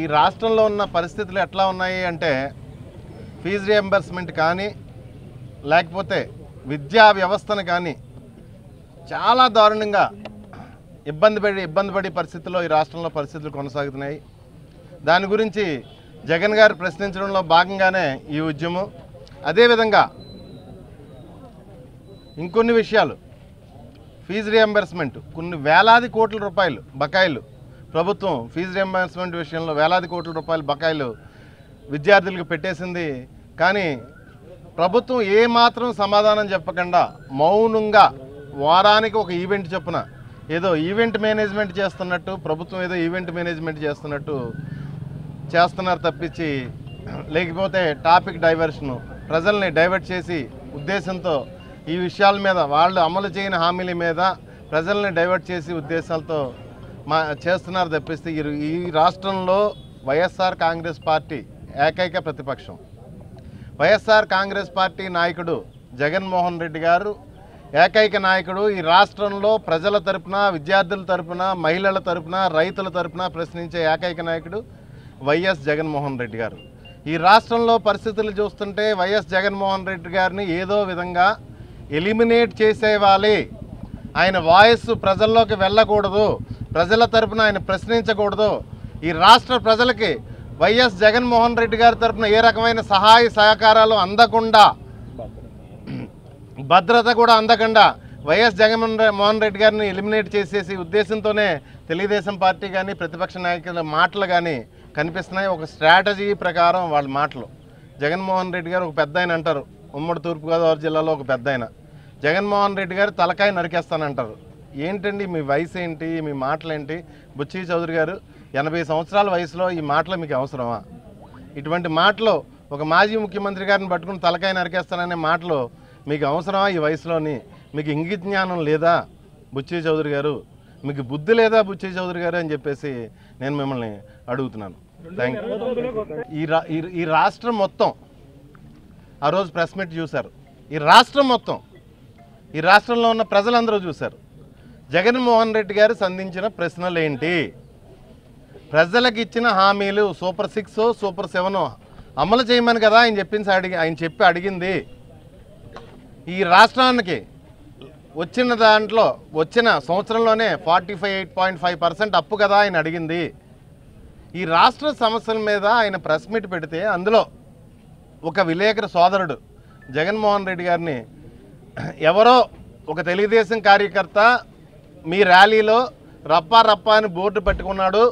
ఈ రాష్ట్రంలో ఉన్న పరిస్థితులు ఎట్లా ఉన్నాయి అంటే ఫీజు రియంబర్స్మెంట్ కానీ లేకపోతే విద్యా వ్యవస్థను కానీ చాలా దారుణంగా ఇబ్బంది పడే పరిస్థితుల్లో ఈ రాష్ట్రంలో పరిస్థితులు కొనసాగుతున్నాయి. దాని గురించి జగన్ గారు ప్రశ్నించడంలో భాగంగానే ఈ ఉద్యమం. అదేవిధంగా ఇంకొన్ని విషయాలు, ఫీజు రియంబర్స్మెంట్ కొన్ని వేలాది కోట్ల రూపాయలు బకాయిలు ప్రభుత్వం ఫీజు రియంబర్స్మెంట్ విషయంలో వేలాది కోట్ల రూపాయల బకాయిలు విద్యార్థులకు పెట్టేసింది. కానీ ప్రభుత్వం ఏమాత్రం సమాధానం చెప్పకుండా మౌనంగా వారానికి ఒక ఈవెంట్ చొప్పున ఏదో ఈవెంట్ మేనేజ్మెంట్ చేస్తున్నట్టు, ప్రభుత్వం ఏదో ఈవెంట్ మేనేజ్మెంట్ చేస్తున్నారు తప్పించి, లేకపోతే టాపిక్ డైవర్షను ప్రజల్ని డైవర్ట్ చేసి ఉద్దేశంతో ఈ విషయాల మీద వాళ్ళు అమలు చేయని హామీల మీద ప్రజల్ని డైవర్ట్ చేసి ఉద్దేశాలతో చేస్తున్నారు తప్పిస్తే ఈ రాష్ట్రంలో వైఎస్ఆర్ కాంగ్రెస్ పార్టీ ఏకైక ప్రతిపక్షం. వైఎస్ఆర్ కాంగ్రెస్ పార్టీ నాయకుడు జగన్మోహన్ రెడ్డి గారు ఏకైక నాయకుడు. ఈ రాష్ట్రంలో ప్రజల తరపున, విద్యార్థుల తరపున, మహిళల తరపున, రైతుల తరపున ప్రశ్నించే ఏకైక నాయకుడు వైఎస్ జగన్మోహన్ రెడ్డి గారు. ఈ రాష్ట్రంలో పరిస్థితులు చూస్తుంటే వైఎస్ జగన్మోహన్ రెడ్డి గారిని ఏదో విధంగా ఎలిమినేట్ చేసేవాలి, ఆయన వాయిస్ ప్రజల్లోకి వెళ్ళకూడదు, ప్రజల తరపున ఆయన ప్రశ్నించకూడదు, ఈ రాష్ట్ర ప్రజలకి వైఎస్ జగన్మోహన్ రెడ్డి గారి తరపున ఏ రకమైన సహాయ సహకారాలు అందకుండా, భద్రత కూడా అందకుండా వైఎస్ జగన్మోహన్ రెడ్డి గారిని ఎలిమినేట్ చేసేసి ఉద్దేశంతోనే తెలుగుదేశం పార్టీ కానీ ప్రతిపక్ష నాయకుల మాటలు కానీ కనిపిస్తున్నాయి. ఒక స్ట్రాటజీ ప్రకారం వాళ్ళ మాటలు. జగన్మోహన్ రెడ్డి గారు ఒక పెద్ద ఆయన అంటారు, ఉమ్మడి తూర్పుగోదావరి జిల్లాలో ఒక పెద్ద ఆయన. జగన్మోహన్ రెడ్డి గారు తలకాయ నరికేస్తానంటారు. ఏంటండి మీ వయసు ఏంటి, మీ మాటలు ఏంటి? బుచ్చి చౌదరి గారు 80 సంవత్సరాల వయసులో ఈ మాటలు మీకు అవసరమా? ఇటువంటి మాటలు ఒక మాజీ ముఖ్యమంత్రి గారిని పట్టుకుని తలకాయ నరికేస్తాననే మాటలు మీకు అవసరమా ఈ వయసులోని? మీకు ఇంగిత జ్ఞానం లేదా బుచ్చి చౌదరి గారు? మీకు బుద్ధి లేదా బుచ్చి చౌదరి గారు అని చెప్పేసి నేను మిమ్మల్ని అడుగుతున్నాను. ఈ రాష్ట్రం మొత్తం ఆ రోజు ప్రెస్ మీట్ చూశారు. ఈ రాష్ట్రం మొత్తం, ఈ రాష్ట్రంలో ఉన్న ప్రజలందరూ చూశారు. జగన్మోహన్ రెడ్డి గారు సంధించిన ప్రశ్నలు ఏంటి, ప్రజలకు ఇచ్చిన హామీలు సూపర్ 6 సూపర్ 7 అమలు చేయమని కదా ఆయన చెప్పి అడిగింది. ఈ రాష్ట్రానికి వచ్చిన సంవత్సరంలోనే 48.5% అప్పు కదా ఆయన అడిగింది. ఈ రాష్ట్ర సమస్యల మీద ఆయన ప్రెస్ మీట్ పెడితే అందులో ఒక విలేకరు సోదరుడు జగన్మోహన్ రెడ్డి గారిని ఎవరో ఒక తెలుగుదేశం కార్యకర్త మీ ర్యాలీలో రప్పా అని బోర్డు పెట్టుకున్నాడు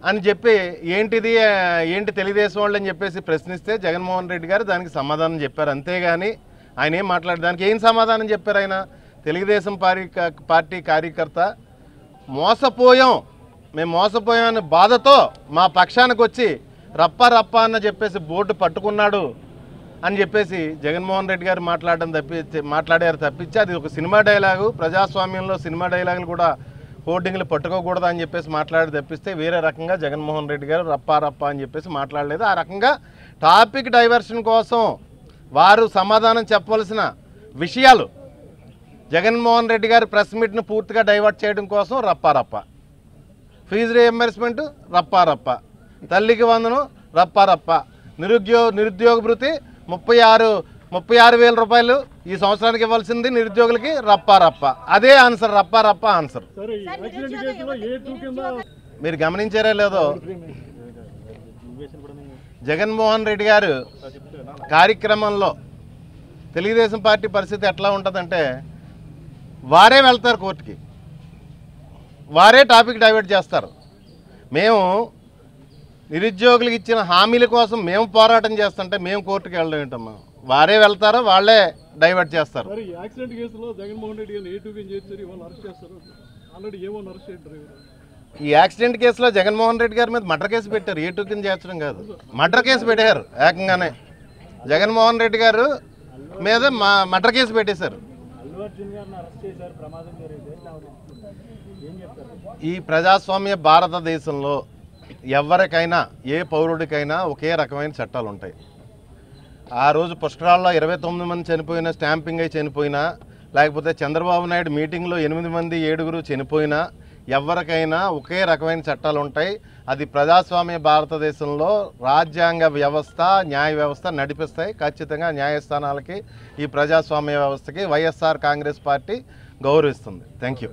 అని చెప్పి ఏంటి తెలుగుదేశం వాళ్ళు అని చెప్పేసి ప్రశ్నిస్తే జగన్మోహన్ రెడ్డి గారు దానికి సమాధానం చెప్పారు. అంతేగాని ఆయన ఏం మాట్లాడారు, దానికి ఏం సమాధానం చెప్పారు? ఆయన తెలుగుదేశం పార్టీ కార్యకర్త మేము మోసపోయామని బాధతో మా పక్షానికి వచ్చి రప్పా అని చెప్పేసి బోర్డు పట్టుకున్నాడు అని చెప్పేసి జగన్మోహన్ రెడ్డి గారు మాట్లాడారు తప్పించి అది ఒక సినిమా డైలాగు. ప్రజాస్వామ్యంలో సినిమా డైలాగులు కూడా హోర్డింగ్లు పట్టుకోకూడదు అని చెప్పేసి మాట్లాడి తప్పిస్తే వేరే రకంగా జగన్మోహన్ రెడ్డి గారు రప్పా అని చెప్పేసి మాట్లాడలేదు. ఆ రకంగా టాపిక్ డైవర్షన్ కోసం వారు సమాధానం చెప్పవలసిన విషయాలు జగన్మోహన్ రెడ్డి గారు ప్రెస్ మీట్ను పూర్తిగా డైవర్ట్ చేయడం కోసం రప్పా, ఫీజు రియంబర్స్మెంట్ రప్పా, తల్లికి వందనం రప్పా, నిరుద్యోగ భృతి 36,000 రూపాయలు ఈ సంవత్సరానికి ఇవ్వాల్సింది నిరుద్యోగులకి రప్పా. అదే ఆన్సర్, రప్పా ఆన్సర్. మీరు గమనించారా లేదో, జగన్మోహన్ రెడ్డి గారు కార్యక్రమంలో తెలుగుదేశం పార్టీ పరిస్థితి ఎట్లా ఉంటుందంటే వారే వెళ్తారు కోర్టుకి, వారే టాపిక్ డైవర్ట్ చేస్తారు. మేము నిరుద్యోగులకు ఇచ్చిన హామీల కోసం మేము పోరాటం చేస్తుంటే మేము కోర్టుకి వెళ్ళడం ఏంటమ్మా? వారే వెళ్తారో వాళ్ళే డైవర్ట్ చేస్తారు. ఈ యాక్సిడెంట్ కేసులో జగన్మోహన్ రెడ్డి గారి మీద మర్డర్ కేసు పెట్టారు. ఏ టూకిని చేర్చడం కాదు, మర్డర్ కేసు పెట్టారు. ఏకంగానే జగన్మోహన్ రెడ్డి గారు మీద మర్డర్ కేసు పెట్టేశారు. ఈ ప్రజాస్వామ్య భారతదేశంలో ఎవరికైనా ఏ పౌరుడికైనా ఒకే రకమైన చట్టాలు ఉంటాయి. ఆ రోజు పుష్కరాల్లో 29 మంది చనిపోయినా, స్టాంపింగ్ అయి చనిపోయినా, లేకపోతే చంద్రబాబు నాయుడు మీటింగ్లో 8 మంది 7 చనిపోయినా ఎవరికైనా ఒకే రకమైన చట్టాలు ఉంటాయి. అది ప్రజాస్వామ్య భారతదేశంలో రాజ్యాంగ వ్యవస్థ న్యాయ వ్యవస్థ నడిపిస్తాయి. ఖచ్చితంగా న్యాయస్థానాలకి ఈ ప్రజాస్వామ్య వ్యవస్థకి వైఎస్ఆర్ కాంగ్రెస్ పార్టీ గౌరవిస్తుంది. Thank you.